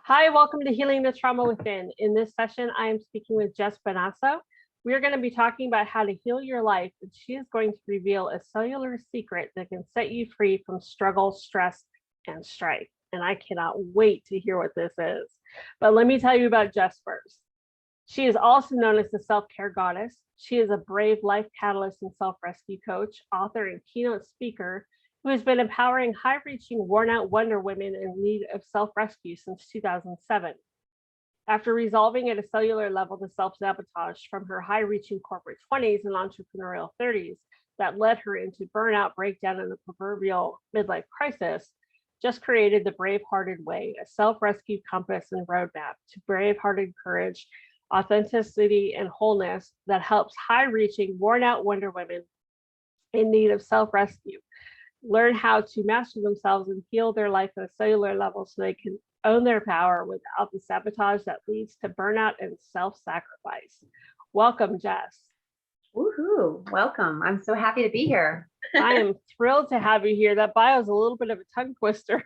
Hi, welcome to Healing the Trauma Within. In this session, I am speaking with Jess Bonasso. We are going to be talking about how to heal your life, and she is going to reveal a cellular secret that can set you free from struggle, stress, and strife. And I cannot wait to hear what this is. But let me tell you about Jess first. She is also known as the self-care goddess. She is a brave life catalyst and self-rescue coach, author, and keynote speaker who has been empowering high-reaching, worn-out Wonder Women in need of self-rescue since 2007. After resolving at a cellular level the self-sabotage from her high-reaching corporate 20s and entrepreneurial 30s that led her into burnout, breakdown, and the proverbial midlife crisis, just created the Brave-Hearted Way, a self-rescue compass and roadmap to brave-hearted courage, authenticity, and wholeness that helps high-reaching, worn-out Wonder Women in need of self-rescue learn how to master themselves and heal their life at a cellular level so they can own their power without the sabotage that leads to burnout and self-sacrifice. Welcome, Jess. Woohoo! Welcome. I'm so happy to be here. I am thrilled to have you here. That bio is a little bit of a tongue twister.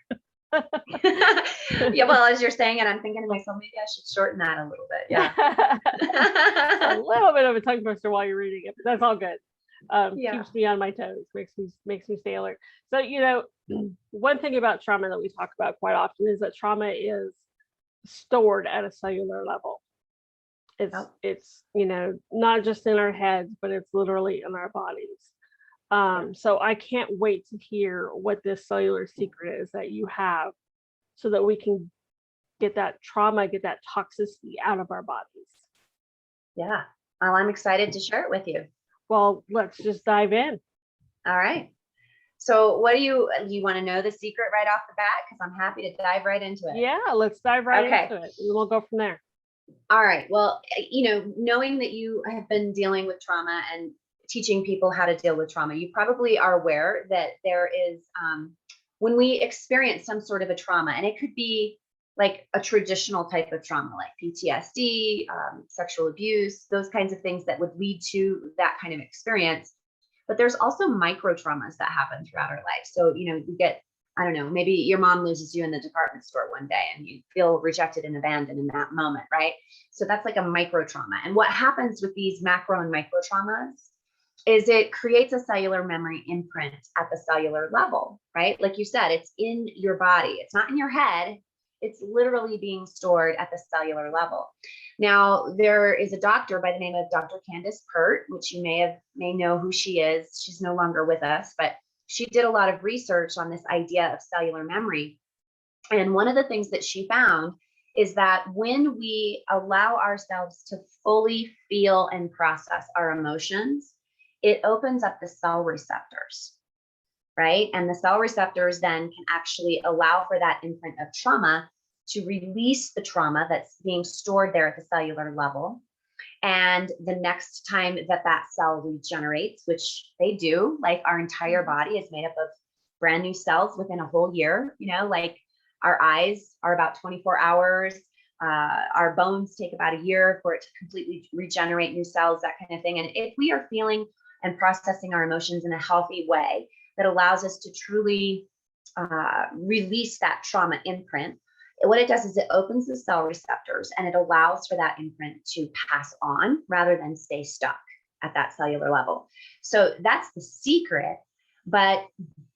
Yeah, well, as you're saying it, I'm thinking to myself, maybe I should shorten that a little bit. Yeah. A little bit of a tongue twister while you're reading it, but that's all good. Keeps me on my toes, makes me stay alert. So, one thing about trauma that we talk about quite often is that trauma is stored at a cellular level. It's not just in our heads, but it's literally in our bodies. So I can't wait to hear what this cellular secret is that you have so that we can get that trauma, get that toxicity out of our bodies. Yeah. Well, I'm excited to share it with you. Well, let's just dive in. All right. So what do you want to know the secret right off the bat? Because I'm happy to dive right into it. Yeah, let's dive right into it. And we'll go from there. All right. Well, knowing that you have been dealing with trauma and teaching people how to deal with trauma, you probably are aware that there is, when we experience some sort of a trauma, and it could be like a traditional type of trauma, like PTSD, sexual abuse, those kinds of things that would lead to that kind of experience. But there's also micro traumas that happen throughout our life. So, you get, I don't know, maybe your mom loses you in the department store one day and you feel rejected and abandoned in that moment, right? So that's like a micro trauma. And what happens with these macro and micro traumas is it creates a cellular memory imprint at the cellular level, right? Like you said, it's in your body. It's not in your head. It's literally being stored at the cellular level. Now, there is a doctor by the name of Dr. Candace Pert, which you may know who she is. She's no longer with us, but she did a lot of research on this idea of cellular memory. And one of the things that she found is that when we allow ourselves to fully feel and process our emotions, it opens up the cell receptors, right? And the cell receptors then can actually allow for that imprint of trauma to release the trauma that's being stored there at the cellular level. And the next time that cell regenerates, which they do, like our entire body is made up of brand new cells within a whole year, like our eyes are about 24 hours. Our bones take about a year for it to completely regenerate new cells, that kind of thing. And if we are feeling and processing our emotions in a healthy way that allows us to truly release that trauma imprint, what it does is it opens the cell receptors and it allows for that imprint to pass on rather than stay stuck at that cellular level. So that's the secret. But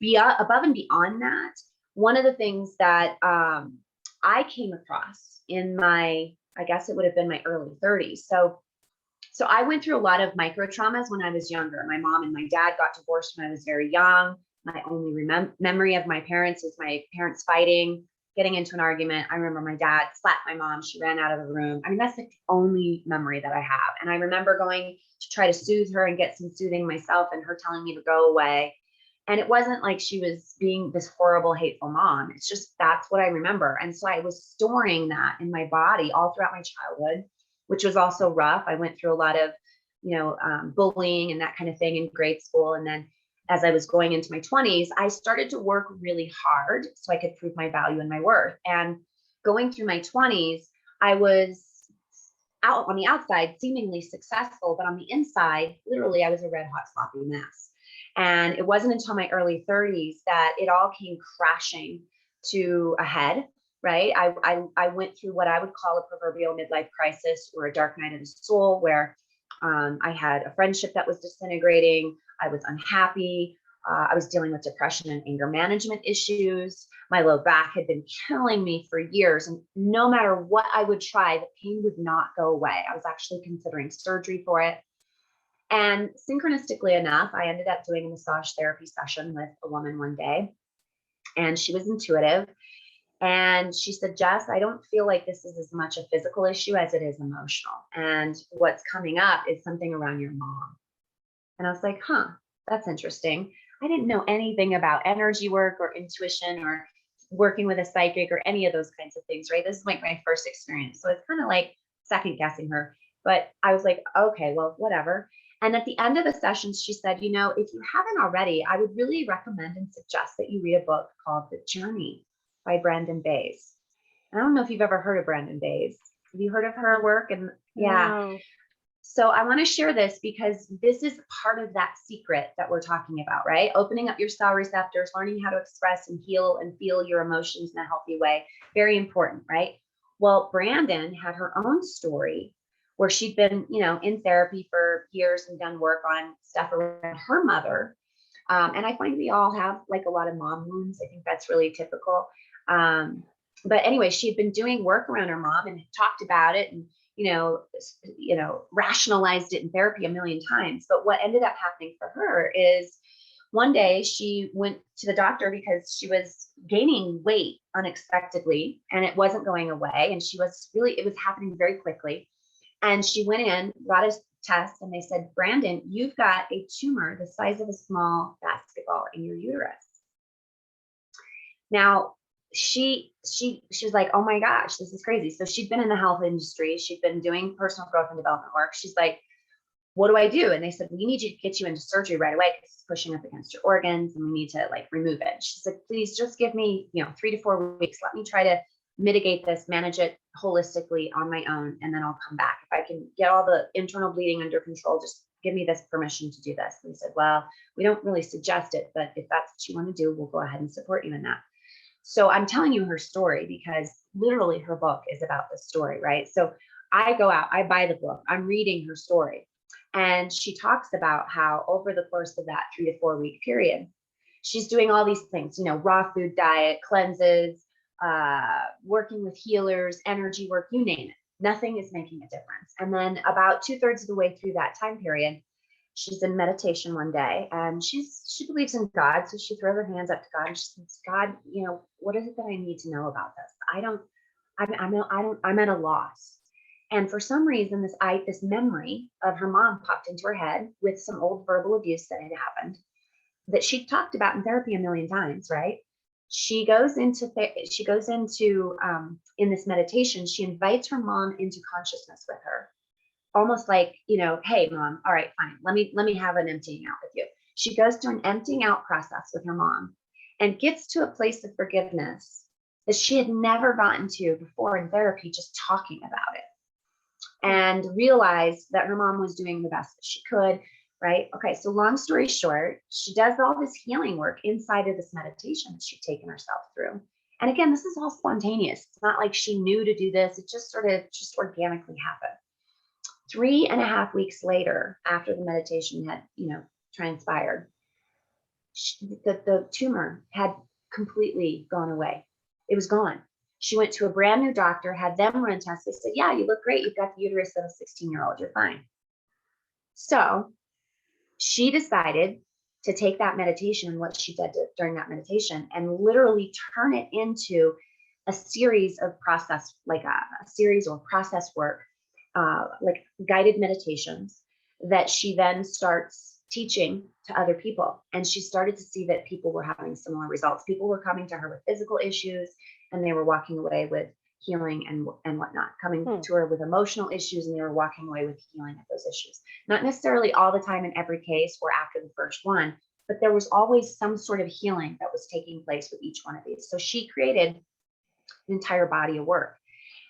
above and beyond that, one of the things that I came across in I guess it would have been my early 30s. So I went through a lot of micro traumas when I was younger. My mom and my dad got divorced when I was very young. My only memory of my parents is my parents fighting, getting into an argument. I remember my dad slapped my mom. She ran out of the room. I mean, that's the only memory that I have. And I remember going to try to soothe her and get some soothing myself and her telling me to go away. And it wasn't like she was being this horrible, hateful mom. It's just, that's what I remember. And so I was storing that in my body all throughout my childhood, which was also rough. I went through a lot of, bullying and that kind of thing in grade school. And then as I was going into my 20s, I started to work really hard so I could prove my value and my worth. And going through my 20s, I was out on the outside, seemingly successful, but on the inside, literally, I was a red hot sloppy mess. And it wasn't until my early 30s that it all came crashing to a head. right? I went through what I would call a proverbial midlife crisis or a dark night of the soul, where I had a friendship that was disintegrating. I was unhappy. I was dealing with depression and anger management issues. My low back had been killing me for years. And no matter what I would try, the pain would not go away. I was actually considering surgery for it. And synchronistically enough, I ended up doing a massage therapy session with a woman one day, and she was intuitive. And she said, Jess, I don't feel like this is as much a physical issue as it is emotional. And what's coming up is something around your mom. And I was like, huh, that's interesting. I didn't know anything about energy work or intuition or working with a psychic or any of those kinds of things, right? This is like my first experience. So it's kind of like second guessing her. But I was like, okay, well, whatever. And at the end of the sessions, she said, if you haven't already, I would really recommend and suggest that you read a book called The Journey by Brandon Bays. I don't know if you've ever heard of Brandon Bays. Have you heard of her work? And yeah. No. So I want to share this because this is part of that secret that we're talking about, right? Opening up your cell receptors, learning how to express and heal and feel your emotions in a healthy way. Very important, right? Well, Brandon had her own story where she'd been, in therapy for years and done work on stuff around her mother. And I find we all have like a lot of mom wounds. I think that's really typical. But anyway, she'd been doing work around her mom and talked about it and, rationalized it in therapy a million times. But what ended up happening for her is one day she went to the doctor because she was gaining weight unexpectedly and it wasn't going away. And it was happening very quickly. And she went in, got a test, and they said, Brandon, you've got a tumor the size of a small basketball in your uterus. Now, she was like, oh my gosh, this is crazy. So she'd been in the health industry. She'd been doing personal growth and development work. She's like, what do I do? And they said, we need to get you into surgery right away because it's pushing up against your organs and we need to remove it. She's like, please just give me, 3 to 4 weeks. Let me try to mitigate this, manage it holistically on my own, and then I'll come back. If I can get all the internal bleeding under control, just give me this permission to do this. And they said, well, we don't really suggest it, but if that's what you want to do, we'll go ahead and support you in that. So I'm telling you her story because literally her book is about this story, right? So I go out, I buy the book, I'm reading her story. And she talks about how over the course of that 3 to 4 week period, she's doing all these things, raw food diet, cleanses, working with healers, energy work, you name it. Nothing is making a difference. And then about 2/3 of the way through that time period, she's in meditation one day and she believes in God. So she throws her hands up to God and she says, God, what is it that I need to know about this? I'm at a loss. And for some reason, this memory of her mom popped into her head with some old verbal abuse that had happened that she talked about in therapy a million times, right? She goes into in this meditation, she invites her mom into consciousness with her, almost like, hey mom, all right, fine. Let me have an emptying out with you. She goes through an emptying out process with her mom and gets to a place of forgiveness that she had never gotten to before in therapy, just talking about it, and realized that her mom was doing the best that she could, right? Okay, so long story short, she does all this healing work inside of this meditation that she'd taken herself through. And again, this is all spontaneous. It's not like she knew to do this. It just organically happened. 3.5 weeks later, after the meditation had, transpired, the tumor had completely gone away. It was gone. She went to a brand new doctor, had them run tests. They said, yeah, you look great. You've got the uterus of a 16-year-old. You're fine. So she decided to take that meditation, what she did during that meditation, and literally turn it into a series of process, like a series or process work, like guided meditations that she then starts teaching to other people. And she started to see that people were having similar results. People were coming to her with physical issues and they were walking away with healing and whatnot, coming to her with emotional issues and they were walking away with healing of those issues. Not necessarily all the time in every case or after the first one, but there was always some sort of healing that was taking place with each one of these. So she created an entire body of work.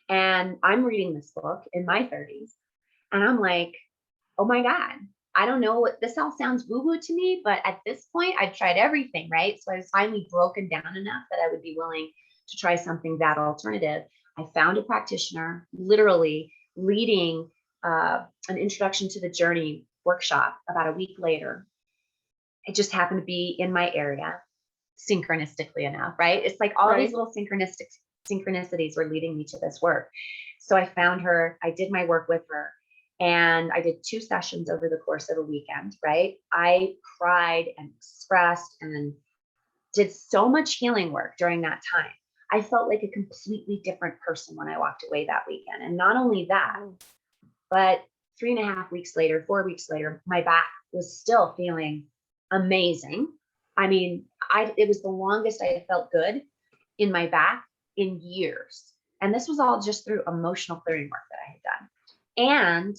And I'm reading this book in my 30s and I'm like, oh my God, I don't know what this all sounds woo-woo to me, but at this point I've tried everything, right? So I was finally broken down enough that I would be willing to try something that alternative. I found a practitioner literally leading an introduction to the journey workshop about a week later. It just happened to be in my area, synchronistically enough, right? It's like all these little synchronicities were leading me to this work. So I found her, I did my work with her, and I did 2 sessions over the course of a weekend, right? I cried and expressed and did so much healing work during that time. I felt like a completely different person when I walked away that weekend. And not only that, but 3.5 weeks later, 4 weeks later, my back was still feeling amazing. I mean, it was the longest I had felt good in my back in years. And this was all just through emotional clearing work that I had done. And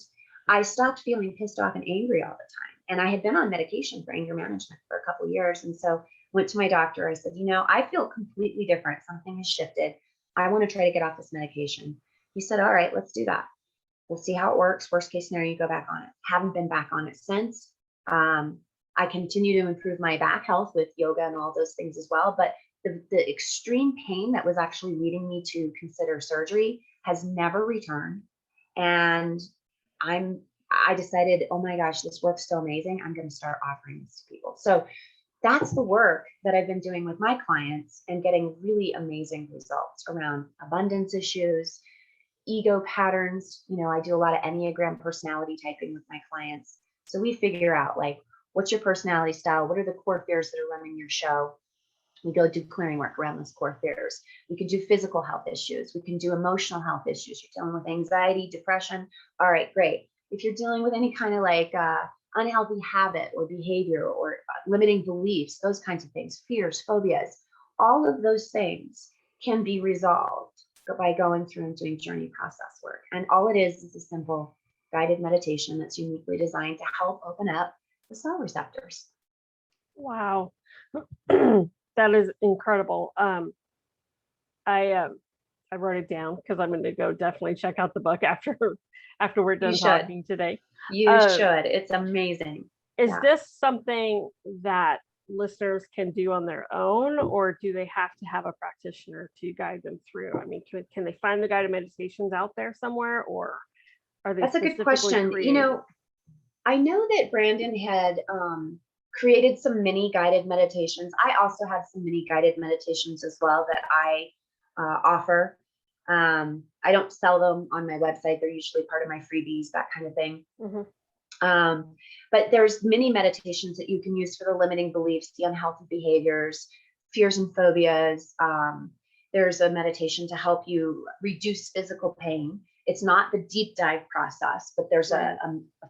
I stopped feeling pissed off and angry all the time. And I had been on medication for anger management for a couple of years. And so went to my doctor. I said, I feel completely different. Something has shifted. I want to try to get off this medication. He said, all right, let's do that. We'll see how it works. Worst case scenario, you go back on it. Haven't been back on it since. I continue to improve my back health with yoga and all those things as well. But the extreme pain that was actually leading me to consider surgery has never returned. And I decided, oh my gosh, this work's so amazing. I'm going to start offering this to people. So that's the work that I've been doing with my clients and getting really amazing results around abundance issues, ego patterns. I do a lot of Enneagram personality typing with my clients. So we figure out like, what's your personality style? What are the core fears that are running your show? We go do clearing work around those core fears. We can do physical health issues. We can do emotional health issues. You're dealing with anxiety, depression. All right, great. If you're dealing with any kind of like unhealthy habit or behavior or limiting beliefs, those kinds of things, fears, phobias, all of those things can be resolved by going through and doing journey process work. And all it is a simple guided meditation that's uniquely designed to help open up the cell receptors. Wow. That is incredible. I wrote it down because I'm going to go definitely check out the book after we're done talking today. You should. It's amazing. Is this something that listeners can do on their own, or do they have to have a practitioner to guide them through? I mean, can they find the guided meditations out there somewhere, or are they? That's a good question. I know that Brandon had created some mini guided meditations. I also have some mini guided meditations as well that I offer. I don't sell them on my website. They're usually part of my freebies, that kind of thing. Mm-hmm. But there's mini meditations that you can use for the limiting beliefs, the unhealthy behaviors, fears and phobias. There's a meditation to help you reduce physical pain. It's not the deep dive process, but there's a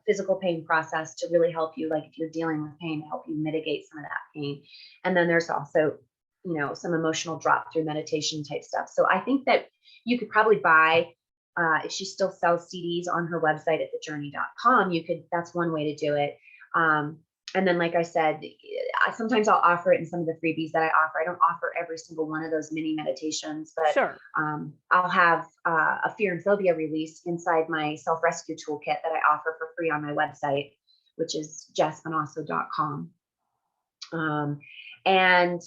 physical pain process to really help you, like if you're dealing with pain, to help you mitigate some of that pain. And then there's also, some emotional drop through meditation type stuff. So I think that you could probably buy, if she still sells CDs on her website at thejourney.com, that's one way to do it. And then, like I said, sometimes I'll offer it in some of the freebies that I offer. I don't offer every single one of those mini meditations, but sure. I'll have a fear and phobia release inside my self-rescue toolkit that I offer for free on my website, which is jessbonasso.com. And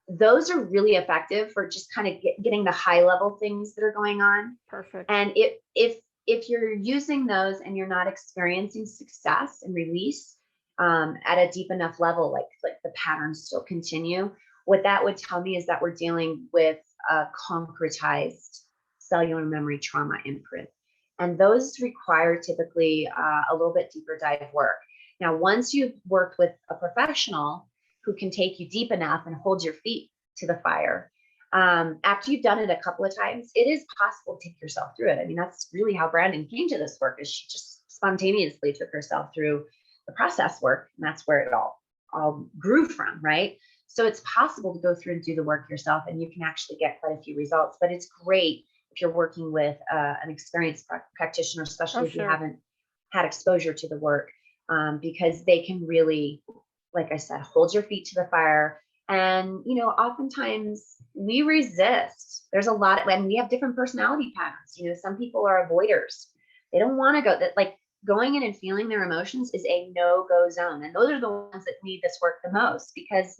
those are really effective for just kind of getting the high level things that are going on. Perfect. And if you're using those and you're not experiencing success and release at a deep enough level, like the patterns still continue, what that would tell me is that we're dealing with a concretized cellular memory trauma imprint. And those require typically a little bit deeper dive work. Now, once you've worked with a professional who can take you deep enough and hold your feet to the fire, after you've done it a couple of times, it is possible to take yourself through it. I mean, that's really how Brandon came to this work, is she just spontaneously took herself through the process work, and that's where it all grew from, right? So it's possible to go through and do the work yourself, and you can actually get quite a few results. But it's great if you're working with an experienced practitioner, especially if you haven't had exposure to the work, because they can really, like I said, hold your feet to the fire. And, oftentimes we resist. There's a lot, and we have different personality patterns. Some people are avoiders. They don't want to go, going in and feeling their emotions is a no-go zone. And those are the ones that need this work the most, because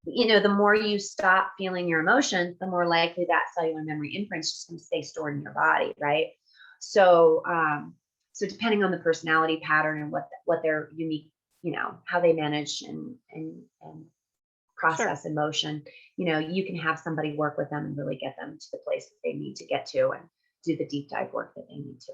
the more you stop feeling your emotions, the more likely that cellular memory imprint is just going to stay stored in your body, right? So, so depending on the personality pattern and what their unique, how they manage and process emotion, you can have somebody work with them and really get them to the place that they need to get to and do the deep dive work that they need to.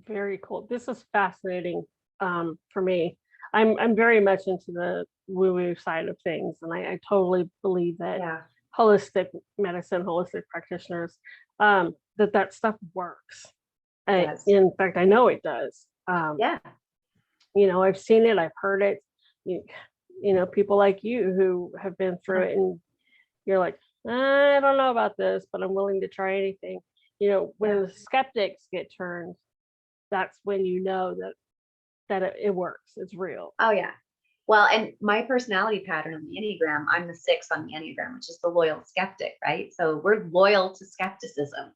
Very cool. This is fascinating for me. I'm very much into the woo-woo side of things, and I totally believe that holistic medicine, holistic practitioners, that stuff works. Yes. In fact, I know it does. Yeah. I've seen it, I've heard it. People like you who have been through it, and you're like, I don't know about this, but I'm willing to try anything. When the skeptics get turned, that's when you know that it works. It's real. Oh yeah. Well, and my personality pattern on the Enneagram, I'm the 6 on the Enneagram, which is the loyal skeptic, right? So we're loyal to skepticism.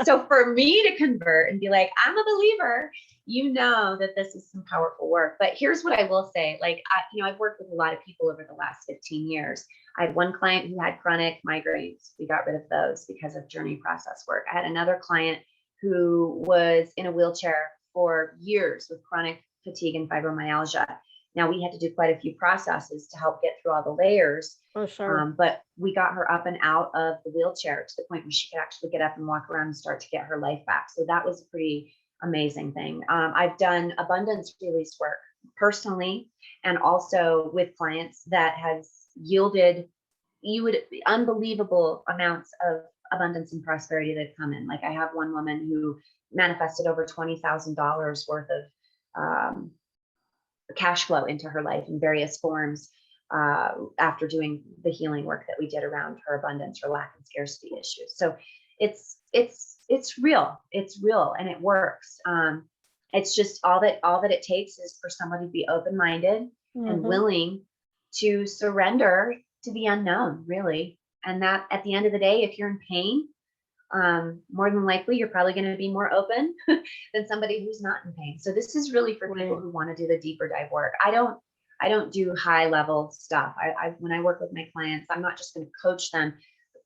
So for me to convert and be like, I'm a believer, that this is some powerful work. But here's what I will say. Like, I've worked with a lot of people over the last 15 years. I had one client who had chronic migraines. We got rid of those because of journey process work. I had another client who was in a wheelchair for years with chronic fatigue and fibromyalgia. Now we had to do quite a few processes to help get through all the layers. Oh, sure. But we got her up and out of the wheelchair to the point where she could actually get up and walk around and start to get her life back. So that was a pretty amazing thing. I've done abundance release work personally and also with clients that has yielded unbelievable amounts of abundance and prosperity that come in. Like I have one woman who manifested over $20,000 worth of cash flow into her life in various forms after doing the healing work that we did around her abundance, her lack and scarcity issues. So it's real. It's real and it works. It's just all that it takes is for somebody to be open-minded and willing to surrender to the unknown, really. And that at the end of the day, if you're in pain, more than likely you're probably going to be more open than somebody who's not in pain. So this is really for people who want to do the deeper dive work. I don't do high level stuff. When I work with my clients, I'm not just going to coach them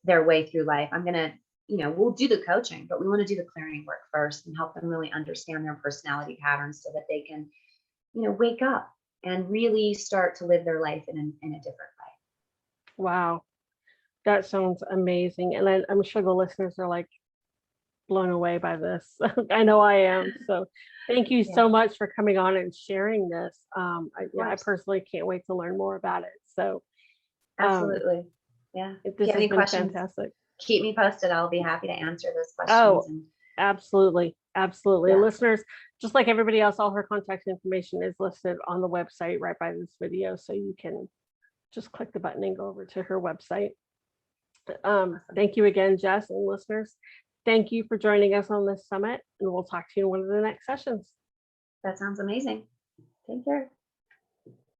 their way through life. I'm going to, we'll do the coaching, but we want to do the clearing work first and help them really understand their personality patterns so that they can, wake up and really start to live their life in a different way. Wow. That sounds amazing. And I'm sure the listeners are like blown away by this. I know I am. So thank you so much for coming on and sharing this. I personally can't wait to learn more about it. So absolutely. Yeah. This has been fantastic. Keep me posted. I'll be happy to answer those questions. Oh, absolutely. Absolutely. Yeah. Listeners, just like everybody else, all her contact information is listed on the website right by this video. So you can just click the button and go over to her website. Thank you again, Jess, and listeners. Thank you for joining us on this summit, and we'll talk to you in one of the next sessions. That sounds amazing. Take care.